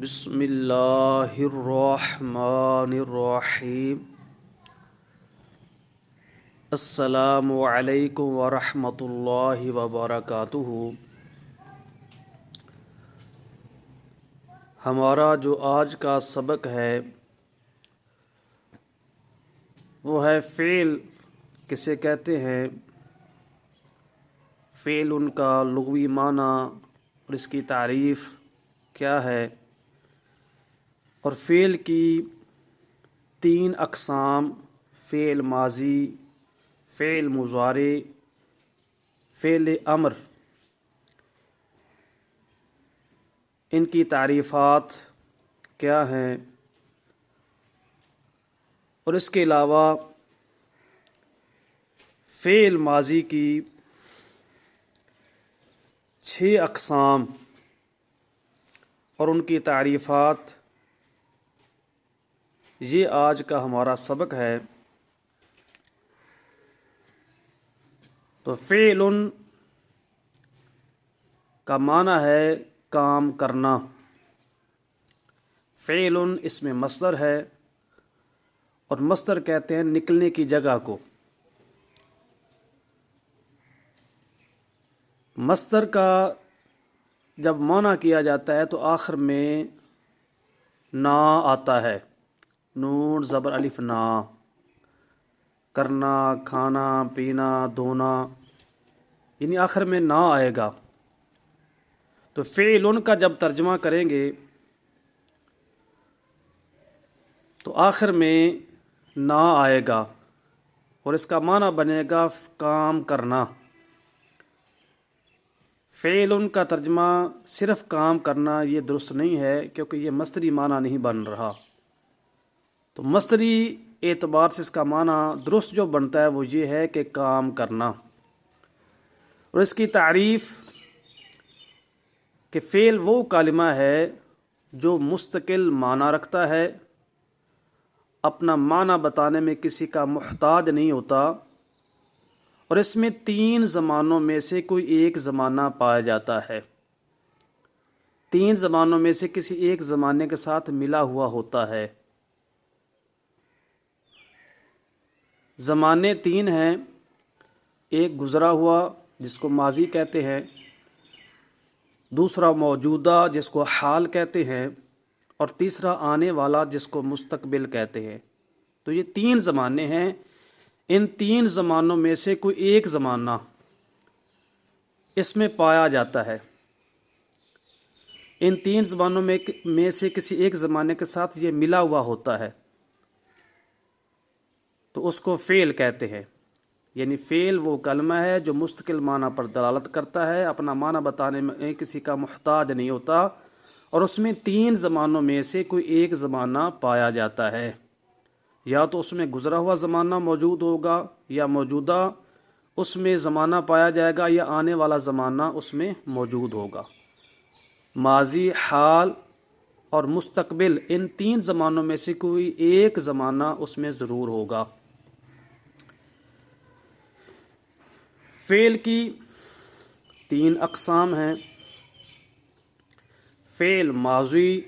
بسم اللہ الرحمن الرحیم۔ السلام علیکم ورحمۃ اللہ وبرکاتہ۔ ہمارا جو آج کا سبق ہے وہ ہے فعل کسے کہتے ہیں، فعل ان کا لغوی معنی اور اس کی تعریف کیا ہے، اور فعل کی تین اقسام، فعل ماضی، فعل مضارع، فعل امر، ان کی تعریفات کیا ہیں، اور اس کے علاوہ فعل ماضی کی 6 اقسام اور ان کی تعریفات، یہ آج کا ہمارا سبق ہے۔ تو فعل کا معنی ہے کام کرنا، فعل اس میں مصدر ہے، اور مصدر کہتے ہیں نکلنے کی جگہ کو۔ مصدر کا جب معنی کیا جاتا ہے تو آخر میں نا آتا ہے، نون زبر الف نا، کرنا، کھانا، پینا، دھونا، یعنی آخر میں نا آئے گا۔ تو فعل کا جب ترجمہ کریں گے تو آخر میں نا آئے گا اور اس کا معنی بنے گا کام کرنا۔ فعل کا ترجمہ صرف کام کرنا یہ درست نہیں ہے، کیونکہ یہ مصدری معنی نہیں بن رہا۔ تو مصدری اعتبار سے اس کا معنی درست جو بنتا ہے وہ یہ ہے کہ کام کرنا۔ اور اس کی تعریف کہ فعل وہ کلمہ ہے جو مستقل معنی رکھتا ہے، اپنا معنی بتانے میں کسی کا محتاج نہیں ہوتا، اور اس میں 3 زمانوں میں سے کوئی ایک زمانہ پایا جاتا ہے، 3 زمانوں میں سے کسی ایک زمانے کے ساتھ ملا ہوا ہوتا ہے۔ زمانے 3 ہیں، ایک گزرا ہوا جس کو ماضی کہتے ہیں، دوسرا موجودہ جس کو حال کہتے ہیں، اور تیسرا آنے والا جس کو مستقبل کہتے ہیں۔ تو یہ 3 زمانے ہیں، ان 3 زمانوں میں سے کوئی ایک زمانہ اس میں پایا جاتا ہے۔ ان 3 زمانوں میں سے کسی ایک زمانے کے ساتھ یہ ملا ہوا ہوتا ہے، تو اس کو فعل کہتے ہیں۔ یعنی فعل وہ کلمہ ہے جو مستقل معنی پر دلالت کرتا ہے، اپنا معنی بتانے میں کسی کا محتاج نہیں ہوتا، اور اس میں 3 زمانوں میں سے کوئی ایک زمانہ پایا جاتا ہے۔ یا تو اس میں گزرا ہوا زمانہ موجود ہوگا، یا موجودہ اس میں زمانہ پایا جائے گا، یا آنے والا زمانہ اس میں موجود ہوگا۔ ماضی، حال اور مستقبل، ان 3 زمانوں میں سے کوئی ایک زمانہ اس میں ضرور ہوگا۔ فعل کی 3 اقسام ہیں، فعل ماضی،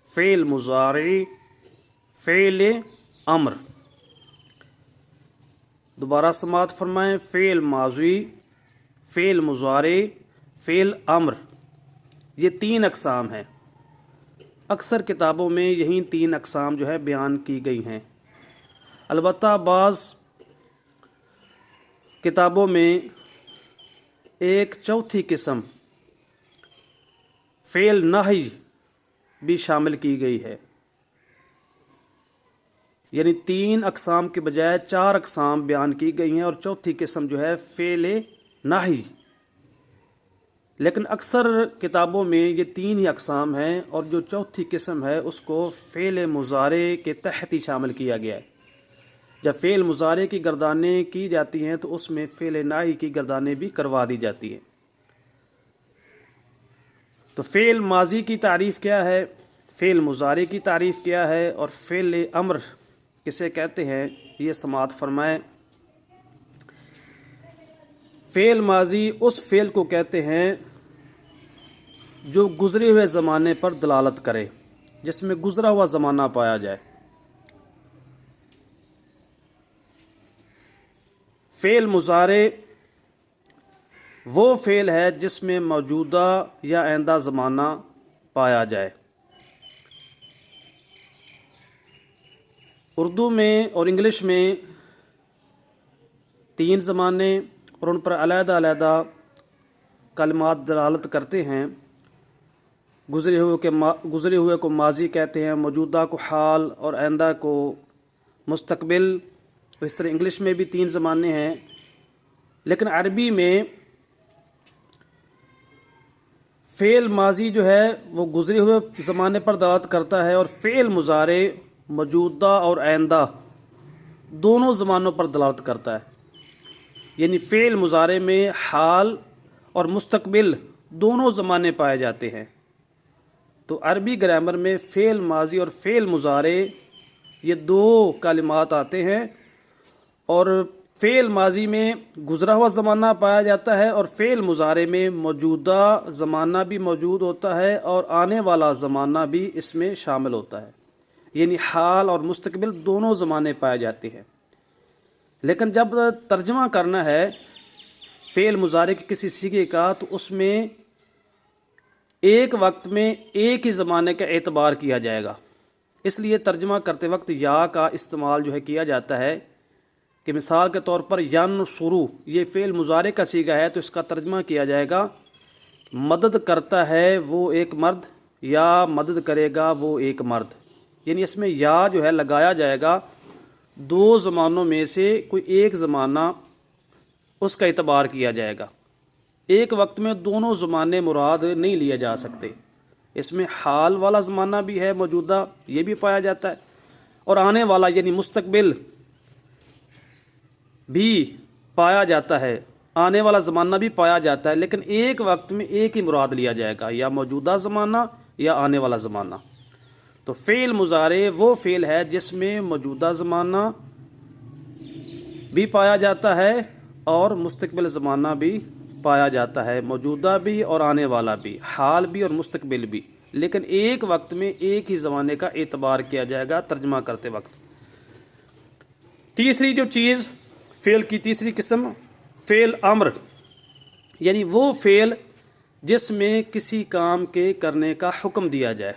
فعل مضارع، فعل امر۔ دوبارہ سماعت فرمائیں، فعل ماضی، فعل مضارع، فعل امر، یہ 3 اقسام ہیں۔ اکثر کتابوں میں یہی 3 اقسام جو ہے بیان کی گئی ہیں۔ البتہ بعض کتابوں میں ایک چوتھی قسم فعل نہی بھی شامل کی گئی ہے، یعنی 3 اقسام کے بجائے 4 اقسام بیان کی گئی ہیں، اور چوتھی قسم جو ہے فعل نہی۔ لیکن اکثر کتابوں میں یہ 3 ہی اقسام ہیں، اور جو چوتھی قسم ہے اس کو فعل مضارع کے تحت ہی شامل کیا گیا ہے۔ جب فعل مضارع کی گردانیں کی جاتی ہیں تو اس میں فعل نہی کی گردانیں بھی کروا دی جاتی ہیں۔ تو فعل ماضی کی تعریف کیا ہے، فعل مضارع کی تعریف کیا ہے، اور فعل امر کسے کہتے ہیں، یہ سماعت فرمائیں۔ فعل ماضی اس فعل کو کہتے ہیں جو گزرے ہوئے زمانے پر دلالت کرے، جس میں گزرا ہوا زمانہ پایا جائے۔ فعل مضارع وہ فعل ہے جس میں موجودہ یا آئندہ زمانہ پایا جائے۔ اردو میں اور انگلش میں 3 زمانے اور ان پر علیحدہ علیحدہ کلمات دلالت کرتے ہیں۔ گزرے ہوئے کو ماضی کہتے ہیں، موجودہ کو حال اور آئندہ کو مستقبل۔ اس طرح انگلش میں بھی 3 زمانے ہیں، لیکن عربی میں فعل ماضی جو ہے وہ گزرے ہوئے زمانے پر دلالت کرتا ہے، اور فعل مضارع موجودہ اور آئندہ دونوں زمانوں پر دلالت کرتا ہے۔ یعنی فعل مضارع میں حال اور مستقبل دونوں زمانے پائے جاتے ہیں۔ تو عربی گرامر میں فعل ماضی اور فعل مضارع یہ 2 کلمات آتے ہیں، اور فعل ماضی میں گزرا ہوا زمانہ پایا جاتا ہے، اور فعل مضارع میں موجودہ زمانہ بھی موجود ہوتا ہے اور آنے والا زمانہ بھی اس میں شامل ہوتا ہے۔ یعنی حال اور مستقبل دونوں زمانے پائے جاتے ہیں۔ لیکن جب ترجمہ کرنا ہے فعل مضارع کے کسی صیغے کا، تو اس میں ایک وقت میں ایک ہی زمانے کا اعتبار کیا جائے گا۔ اس لیے ترجمہ کرتے وقت یا کا استعمال جو ہے کیا جاتا ہے، کہ مثال کے طور پر ینصرو یہ فعل مضارع کا صیغہ ہے، تو اس کا ترجمہ کیا جائے گا مدد کرتا ہے وہ ایک مرد، یا مدد کرے گا وہ ایک مرد۔ یعنی اس میں یا جو ہے لگایا جائے گا، 2 زمانوں میں سے کوئی ایک زمانہ اس کا اعتبار کیا جائے گا۔ ایک وقت میں دونوں زمانے مراد نہیں لیے جا سکتے۔ اس میں حال والا زمانہ بھی ہے، موجودہ یہ بھی پایا جاتا ہے، اور آنے والا یعنی مستقبل بھی پایا جاتا ہے، آنے والا زمانہ بھی پایا جاتا ہے، لیکن ایک وقت میں ایک ہی مراد لیا جائے گا، یا موجودہ زمانہ یا آنے والا زمانہ۔ تو فعل مضارع وہ فعل ہے جس میں موجودہ زمانہ بھی پایا جاتا ہے اور مستقبل زمانہ بھی پایا جاتا ہے، موجودہ بھی اور آنے والا بھی، حال بھی اور مستقبل بھی، لیکن ایک وقت میں ایک ہی زمانے کا اعتبار کیا جائے گا ترجمہ کرتے وقت۔ تیسری جو چیز، فعل کی تیسری قسم، فعل امر، یعنی وہ فعل جس میں کسی کام کے کرنے کا حکم دیا جائے۔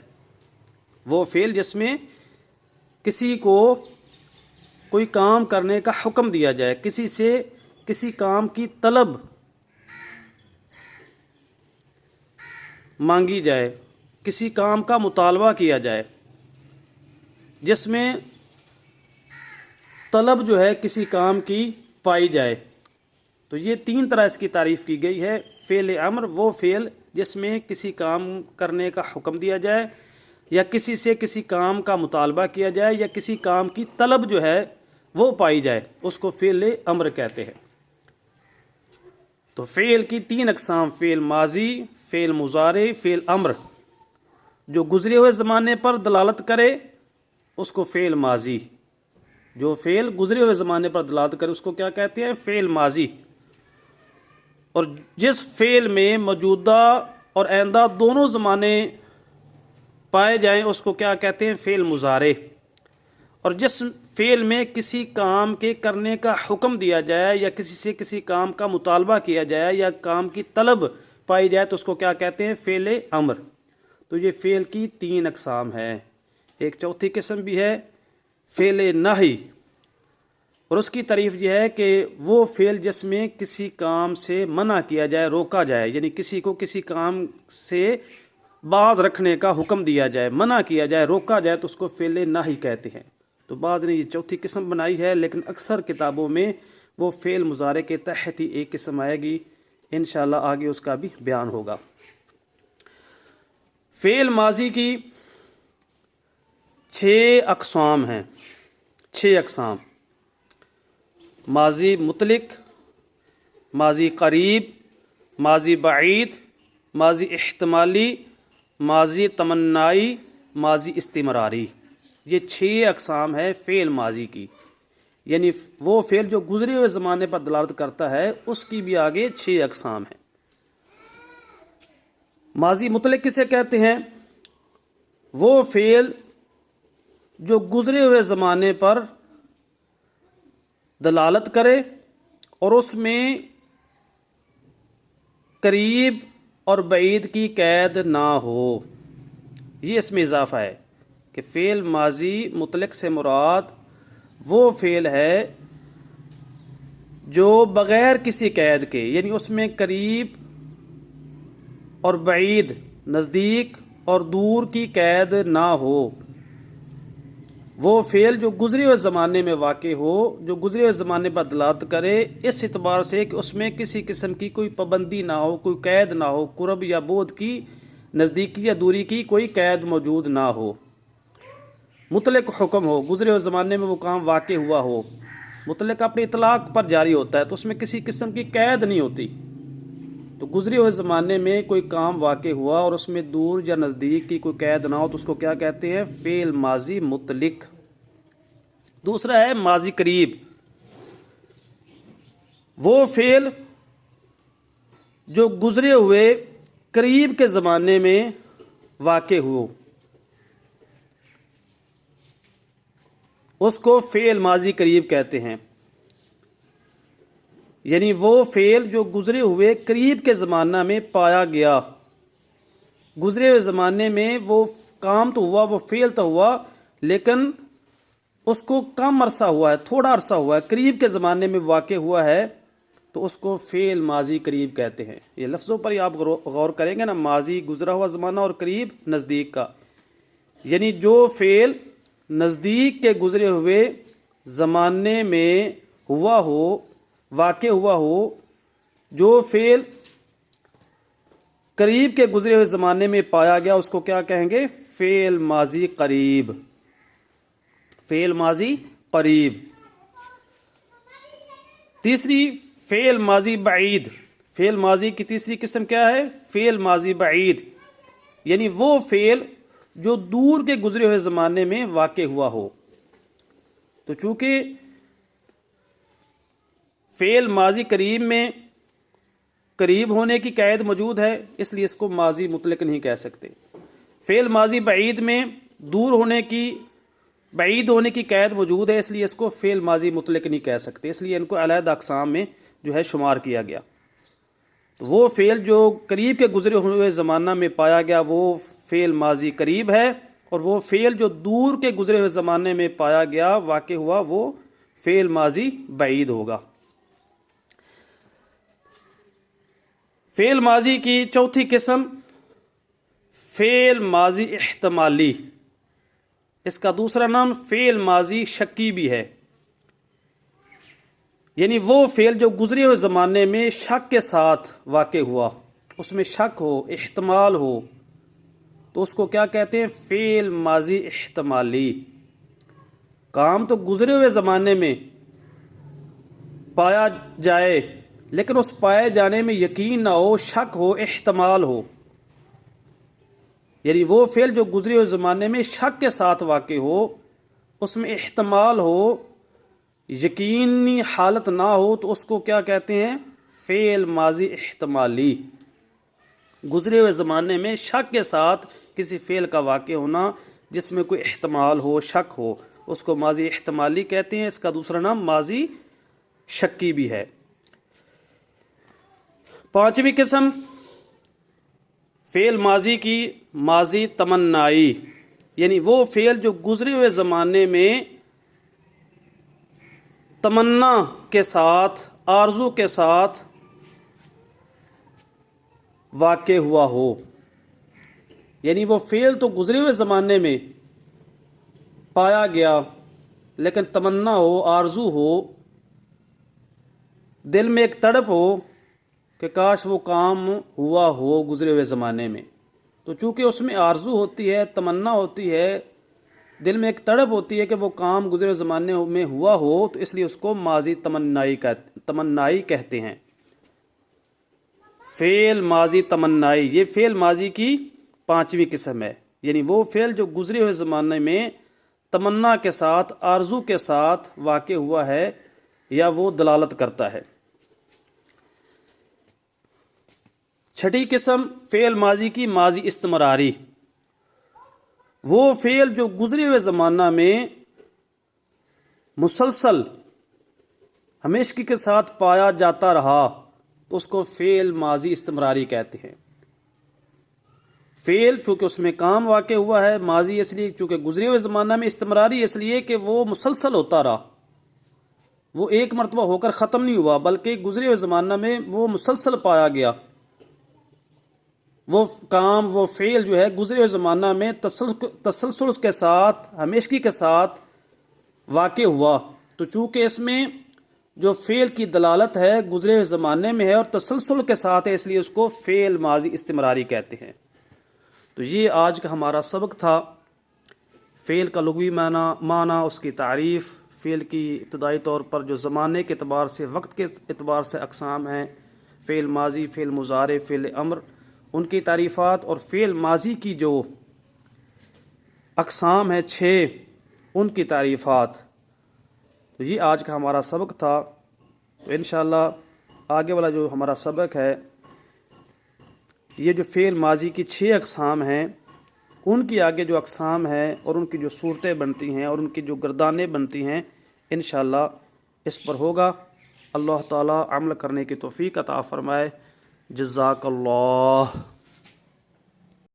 وہ فعل جس میں کسی کو کوئی کام کرنے کا حکم دیا جائے، کسی سے کسی کام کی طلب مانگی جائے، کسی کام کا مطالبہ کیا جائے، جس میں طلب جو ہے کسی کام کی پائی جائے۔ تو یہ 3 طرح اس کی تعریف کی گئی ہے۔ فعل امر وہ فعل جس میں کسی کام کرنے کا حکم دیا جائے، یا کسی سے کسی کام کا مطالبہ کیا جائے، یا کسی کام کی طلب جو ہے وہ پائی جائے، اس کو فعل امر کہتے ہیں۔ تو فعل کی 3 اقسام، فعل ماضی، فعل مضارع، فعل امر۔ جو گزرے ہوئے زمانے پر دلالت کرے اس کو فعل ماضی، جو فعل گزرے ہوئے زمانے پر دلالت کرے اس کو کیا کہتے ہیں؟ فعل ماضی۔ اور جس فعل میں موجودہ اور آئندہ دونوں زمانے پائے جائیں اس کو کیا کہتے ہیں؟ فعل مضارع۔ اور جس فعل میں کسی کام کے کرنے کا حکم دیا جائے، یا کسی سے کسی کام کا مطالبہ کیا جائے، یا کام کی طلب پائی جائے، تو اس کو کیا کہتے ہیں؟ فعل امر۔ تو یہ فعل کی 3 اقسام ہیں۔ ایک چوتھی قسم بھی ہے فعل نہی، اور اس کی تعریف یہ ہے کہ وہ فعل جس میں کسی کام سے منع کیا جائے، روکا جائے، یعنی کسی کو کسی کام سے باز رکھنے کا حکم دیا جائے، منع کیا جائے، روکا جائے، تو اس کو فعل نہی کہتے ہیں۔ تو بعض نے یہ چوتھی قسم بنائی ہے، لیکن اکثر کتابوں میں وہ فعل مضارع کے تحت ہی ایک قسم آئے گی، انشاءاللہ آگے اس کا بھی بیان ہوگا۔ فعل ماضی کی 6 اقسام ہیں، 6 اقسام: ماضی مطلق، ماضی قریب، ماضی بعید، ماضی احتمالی، ماضی تمنائی، ماضی استمراری۔ یہ 6 اقسام ہے فعل ماضی کی، یعنی وہ فعل جو گزرے ہوئے زمانے پر دلالت کرتا ہے اس کی بھی آگے 6 اقسام ہیں۔ ماضی مطلق کسے کہتے ہیں؟ وہ فعل جو گزرے ہوئے زمانے پر دلالت کرے اور اس میں قریب اور بعید کی قید نہ ہو. یہ اس میں اضافہ ہے کہ فعل ماضی مطلق سے مراد وہ فعل ہے جو بغیر کسی قید کے، یعنی اس میں قریب اور بعید، نزدیک اور دور کی قید نہ ہو. وہ فعل جو گزرے ہوئے زمانے میں واقع ہو، جو گزرے ہوئے زمانے پر دلالت کرے اس اعتبار سے کہ اس میں کسی قسم کی کوئی پابندی نہ ہو، کوئی قید نہ ہو، قرب یا بعد کی، نزدیکی یا دوری کی کوئی قید موجود نہ ہو. مطلق حکم ہو، گزرے ہوئے زمانے میں وہ کام واقع ہوا ہو. مطلق اپنی اطلاق پر جاری ہوتا ہے تو اس میں کسی قسم کی قید نہیں ہوتی. تو گزرے ہوئے زمانے میں کوئی کام واقع ہوا اور اس میں دور یا نزدیک کی کوئی قید نہ ہو تو اس کو کیا کہتے ہیں؟ فعل ماضی مطلق. دوسرا ہے ماضی قریب. وہ فعل جو گزرے ہوئے قریب کے زمانے میں واقع ہو، اس کو فعل ماضی قریب کہتے ہیں. یعنی وہ فعل جو گزرے ہوئے قریب کے زمانہ میں پایا گیا. گزرے ہوئے زمانے میں وہ کام تو ہوا، وہ فعل تو ہوا، لیکن اس کو کم عرصہ ہوا ہے، تھوڑا عرصہ ہوا ہے، قریب کے زمانے میں واقع ہوا ہے تو اس کو فعل ماضی قریب کہتے ہیں. یہ لفظوں پر ہی آپ غور کریں گے نا، ماضی گزرا ہوا زمانہ اور قریب نزدیک کا. یعنی جو فعل نزدیک کے گزرے ہوئے زمانے میں ہوا ہو، واقع ہوا ہو، جو فعل قریب کے گزرے ہوئے زمانے میں پایا گیا اس کو کیا کہیں گے؟ فعل ماضی قریب. فعل ماضی قریب. تیسری فعل ماضی بعید. فعل ماضی کی تیسری قسم کیا ہے؟ فعل ماضی بعید. یعنی وہ فعل جو دور کے گزرے ہوئے زمانے میں واقع ہوا ہو. تو چونکہ فعل ماضی قریب میں قریب ہونے کی قید موجود ہے اس لیے اس کو ماضی مطلق نہیں کہہ سکتے. فعل ماضی بعید میں دور ہونے کی، بعید ہونے کی قید موجود ہے اس لیے اس کو فعل ماضی مطلق نہیں کہہ سکتے. اس لیے ان کو علیحدہ اقسام میں جو ہے شمار کیا گیا. تو وہ فعل جو قریب کے گزرے ہوئے زمانہ میں پایا گیا وہ فعل ماضی قریب ہے، اور وہ فعل جو دور کے گزرے ہوئے زمانے میں پایا گیا، واقع ہوا، وہ فعل ماضی بعید ہوگا. فعل ماضی کی چوتھی قسم فعل ماضی احتمالی. اس کا دوسرا نام فعل ماضی شکی بھی ہے. یعنی وہ فعل جو گزرے ہوئے زمانے میں شک کے ساتھ واقع ہوا، اس میں شک ہو، احتمال ہو، تو اس کو کیا کہتے ہیں؟ فعل ماضی احتمالی. کام تو گزرے ہوئے زمانے میں پایا جائے لیکن اس پائے جانے میں یقین نہ ہو، شک ہو، احتمال ہو. یعنی وہ فعل جو گزرے ہوئے زمانے میں شک کے ساتھ واقع ہو، اس میں احتمال ہو، یقینی حالت نہ ہو، تو اس کو کیا کہتے ہیں؟ فعل ماضی احتمالی. گزرے ہوئے زمانے میں شک کے ساتھ کسی فعل کا واقع ہونا جس میں کوئی احتمال ہو، شک ہو، اس کو ماضی احتمالی کہتے ہیں. اس کا دوسرا نام ماضی شکی بھی ہے. پانچویں قسم فعل ماضی کی ماضی تمنائی. یعنی وہ فعل جو گزرے ہوئے زمانے میں تمنا کے ساتھ، آرزو کے ساتھ واقع ہوا ہو. یعنی وہ فعل تو گزرے ہوئے زمانے میں پایا گیا لیکن تمنا ہو، آرزو ہو، دل میں ایک تڑپ ہو کہ کاش وہ کام ہوا ہو گزرے ہوئے زمانے میں. تو چونکہ اس میں آرزو ہوتی ہے، تمنا ہوتی ہے، دل میں ایک تڑپ ہوتی ہے کہ وہ کام گزرے ہوئے زمانے میں ہوا ہو، تو اس لیے اس کو ماضی تمنائی کہتے ہیں. فعل ماضی تمنائی یہ فعل ماضی کی پانچویں قسم ہے. یعنی وہ فعل جو گزرے ہوئے زمانے میں تمنا کے ساتھ، آرزو کے ساتھ واقع ہوا ہے یا وہ دلالت کرتا ہے. چھٹی قسم فعل ماضی کی ماضی استمراری، وہ فعل جو گزرے ہوئے زمانہ میں مسلسل ہمیشگی کے ساتھ پایا جاتا رہا اس کو فعل ماضی استمراری کہتے ہیں۔ فعل چونکہ اس میں کام واقع ہوا ہے، ماضی اس لیے چونکہ گزرے ہوئے زمانہ میں، استمراری اس لیے کہ وہ مسلسل ہوتا رہا، وہ ایک مرتبہ ہو کر ختم نہیں ہوا بلکہ گزرے ہوئے زمانہ میں وہ مسلسل پایا گیا، وہ کام وہ فعل جو ہے گزرے ہوئے زمانہ میں تسلسل کے ساتھ ہمیشگی کے ساتھ واقع ہوا، تو چونکہ اس میں جو فعل کی دلالت ہے گزرے ہوئے زمانے میں ہے اور تسلسل کے ساتھ ہے، اس لیے اس کو فعل ماضی استمراری کہتے ہیں۔ تو یہ آج کا ہمارا سبق تھا، فعل کا لغوی معنی، اس کی تعریف، فعل کی ابتدائی طور پر جو زمانے کے اعتبار سے، وقت کے اعتبار سے اقسام ہیں، فعل ماضی، فعل مضارع، فعل امر، ان کی تعریفات، اور فعل ماضی کی جو اقسام ہیں 6 ان کی تعریفات۔ تو یہ آج کا ہمارا سبق تھا۔ تو انشاءاللہ آگے والا جو ہمارا سبق ہے، یہ جو فعل ماضی کی 6 اقسام ہیں، ان کی آگے جو اقسام ہیں اور ان کی جو صورتیں بنتی ہیں اور ان کی جو گردانیں بنتی ہیں، انشاءاللہ اس پر ہوگا۔ اللہ تعالیٰ عمل کرنے کی توفیق عطا فرمائے۔ جزاک اللہ۔